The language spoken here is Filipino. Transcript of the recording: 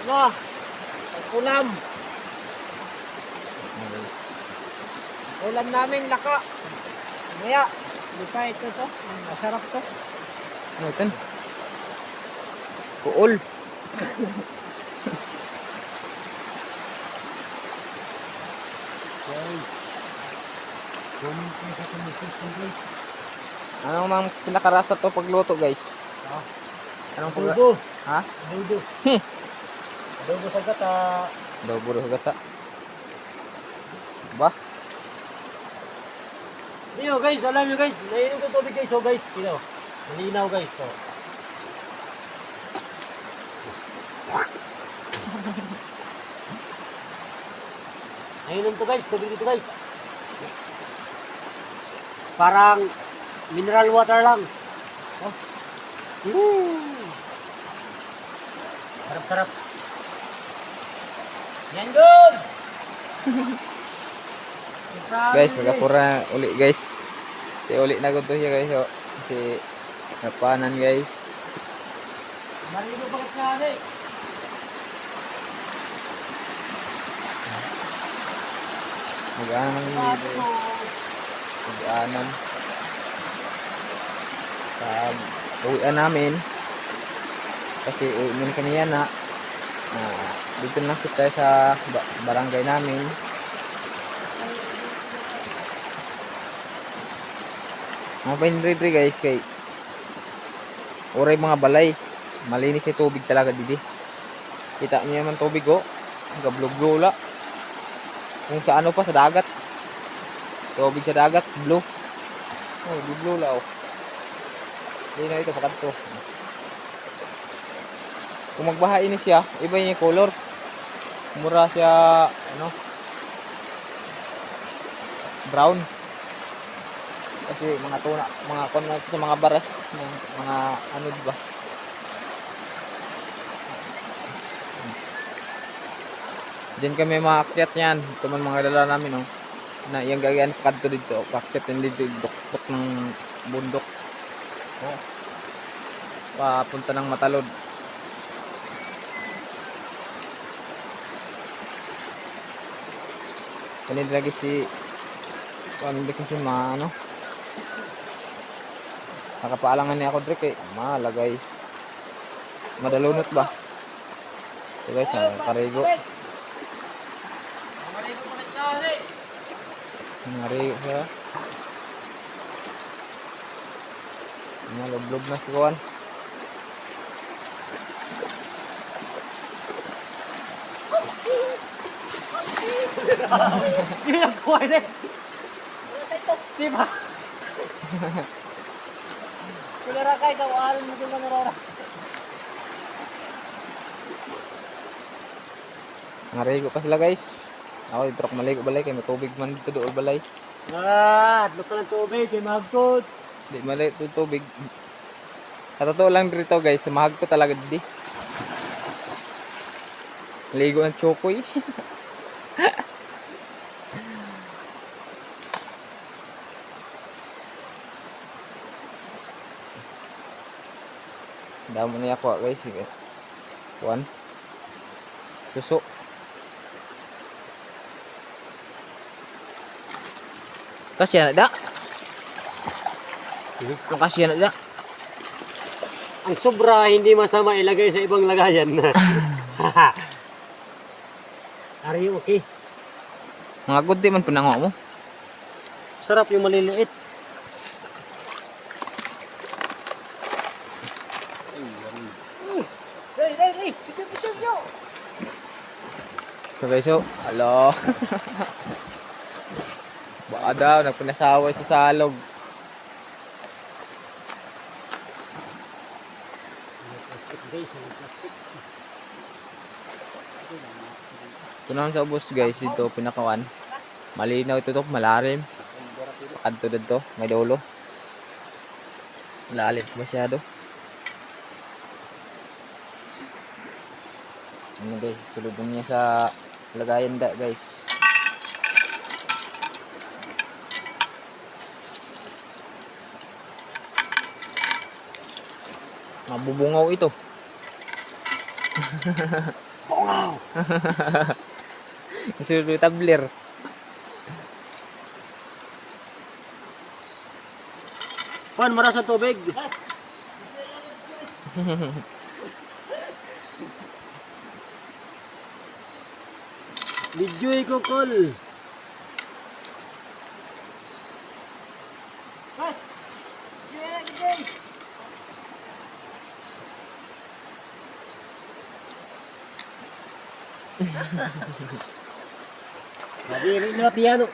Na, ulam. Ulam namin, laka. Maya, di pa ito to. Masarap to. Ano ito? Kuol. Anong mang pinakarasa to pagluto, guys? Ha? Anong Adobo. Ha? Adobo. Adobo sa gata. Adobo sa gata. Ba? Dino guys, alam nyo guys, nainom ko tubig guys. So guys, dino. Malinaw guys. So. Nainom to guys, tubig dito guys. Parang mineral water lang. Oh. Sarap-sarap. Yan good! Guys, nagapura uli, guys. Kasi uli na gusto siya, guys. Oh. Kasi napanan, guys. Marino bakit nga eh? Mag-aanan ng video. Mag-aanan. Pag uwian namin. Kasi uwian kami yan na. Dito na kita sa barangay namin. Mga painridri guys kay oray mga balay. Malinis yung tubig talaga didi. Kita niyo naman tubig oh. Gablog-blula. Kung sa ano pa sa dagat. Tubig sa dagat, blue. Oh, blue la oh. Hindi na ito sa kanto. Kung magbaha ini siya, iba yung color. Mura siya ano? Brown. Kasi mga tuna, mga kon sa mga baras ng mga ano ba? Diyan kami maakyat niyan. Ito man mga dala namin oh. Na yung gagayan kadto dito, pakyat din dito dukot ng bundok. Oh. Papunta ng Matalod. Kanina lagi si hindi kasi ano nakapaalangan niya ako Drake eh. Malagay. Madalunot ba? So guys, karigo. Narigo siya. Malublob na si Kuan. Hindi lang kuha na eh. Sa ito. Diba? Kulara kay kawalan mo din na narara. Narigo pa sila guys. Ako dito ako maligo balay kay matubig man dito dool balay. Adlo ka ng tubig kay magkot. Di mali ito tubig. Sa totoo lang dito guys, mahag ko talaga didi. Ligo ng chokoy. Damo niya ako guys. Kuan. Suso. Kasya na da. Ang kasya na da. Ang sobra hindi masama ilagay sa ibang lagayan. Are you okay? Mga good di man pinango mo. Sarap yung maliliit. Hey, picture nyo. So guys, so, alo. Baka daw, nagpinasawa sa salog. Plastic guys, plastic. Ito naman sa ubos guys, ito pinakawan. Malinaw ito to, malalim. Adto dito, may dulo. Malalim masyado. Ano guys, sulod niya sa lagayan da guys. Mabubungaw ito. Wow! Isulo tabler. Pan, maras ang tubig. Videoy ko, Kol. Pas! Nadiri na piano.